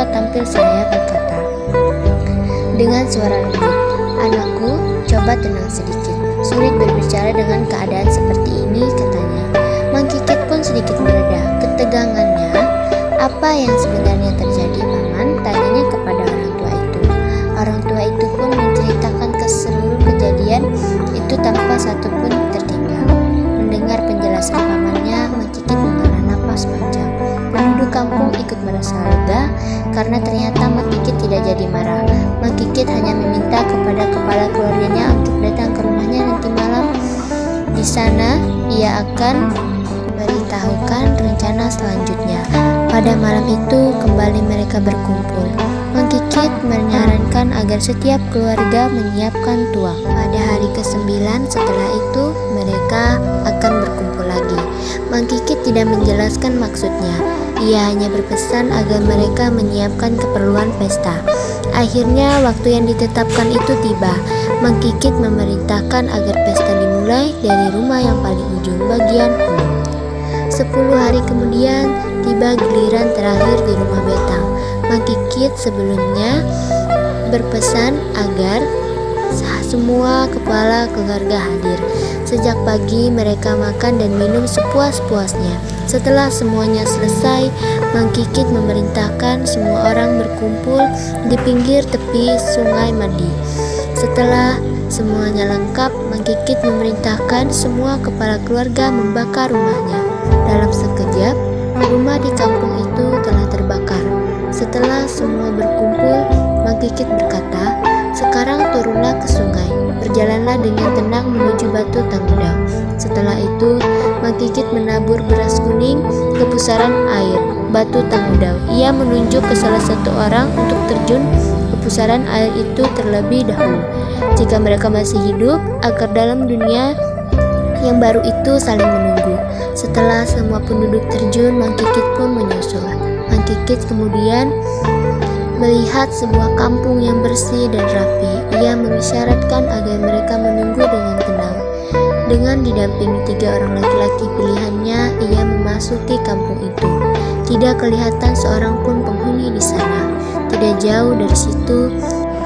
tiba-tiba tampil Seraya berkata dengan suara lembut, "Anakku, coba tenang sedikit. Sulit berbicara dengan keadaan seperti ini," katanya. Mang Kikit pun sedikit mereda ketegangannya. "Apa yang sebenarnya terjadi, Paman?" tanyanya kepada orang tua itu. Orang tua itu pun menceritakan seluruh kejadian itu tanpa satu pun tertinggal. Mendengar penjelasan pamannya, Mang Kikit menghela napas panjang. Penduduk kampung ikut merasa lega karena ternyata Mang Kikit tidak jadi marah. Mang Kikit hanya meminta kepada kepala keluarganya untuk datang ke rumahnya nanti malam. Di sana ia akan memberitahukan rencana selanjutnya. Pada malam itu kembali mereka berkumpul. Mang Kikit menyarankan agar setiap keluarga menyiapkan tuak. Pada hari ke-9 setelah itu mereka akan berkumpul lagi. Mang Kikit tidak menjelaskan maksudnya. Ia hanya berpesan agar mereka menyiapkan keperluan pesta. Akhirnya waktu yang ditetapkan itu tiba. Mang Kikit memerintahkan agar pesta dimulai dari rumah yang paling ujung bagian hulu. 10 hari kemudian tiba giliran terakhir di rumah Betang. Mang Kikit sebelumnya berpesan agar semua kepala keluarga hadir. Sejak pagi mereka makan dan minum sepuas-puasnya. Setelah semuanya selesai, Mang Kikit memerintahkan semua orang berkumpul di pinggir tepi Sungai Madi. Setelah semuanya lengkap, Mang Kikit memerintahkan semua kepala keluarga membakar rumahnya. Dalam sekejap, rumah di kampung itu telah terbakar. Setelah semua berkumpul, Mang Kikit berkata, "Sekarang turunlah ke sungai, berjalanlah dengan tenang menuju Batu Tangudang." Setelah itu, Mang Kikit menabur beras kuning ke pusaran air Batu Tangudang. Ia menunjuk ke salah satu orang untuk terjun ke pusaran air itu terlebih dahulu. Jika mereka masih hidup, agar dalam dunia yang baru itu saling menunggu. Setelah semua penduduk terjun, Mang Kikit pun menyusul. Mang Kikit kemudian melihat sebuah kampung yang bersih dan rapi. Ia mengisyaratkan agar mereka menunggu dengan tenang. Dengan didampingi 3 orang laki-laki pilihannya, ia memasuki kampung itu. Tidak kelihatan seorang pun penghuni di sana. Tidak jauh dari situ,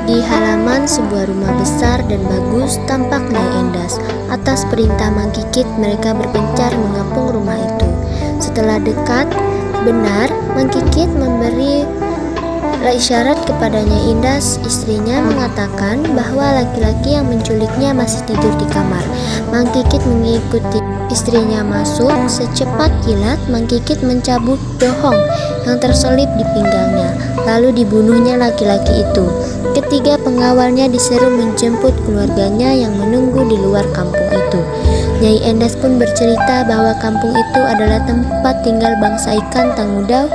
di halaman sebuah rumah besar dan bagus, tampak Nyai Endas. Atas perintah Mang Kikit, mereka berpencar mengepung rumah itu. Setelah dekat, benar, Mang Kikit memberi isyarat kepada Nyai Endas. Istrinya mengatakan bahwa laki-laki yang menculiknya masih tidur di kamar. Mang Kikit mengikuti istrinya masuk. Secepat kilat, Mang Kikit mencabut dohong yang terselip di pinggangnya, lalu dibunuhnya laki-laki itu. Ketiga pengawalnya disuruh menjemput keluarganya yang menunggu di luar kampung itu. Nyai Endas pun bercerita bahwa kampung itu adalah tempat tinggal bangsa ikan Tangudau.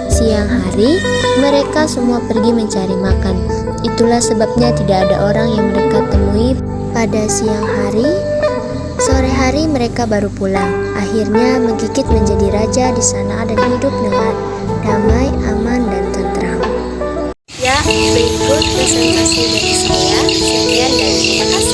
Siang hari, mereka semua pergi mencari makan. Itulah sebabnya tidak ada orang yang mereka temui pada siang hari. Sore hari mereka baru pulang. Akhirnya Mang Kikit menjadi raja di sana dan hidup dengan damai, aman, dan tentram. Ya, berikut presentasi dari saya. Sekian dan terima kasih.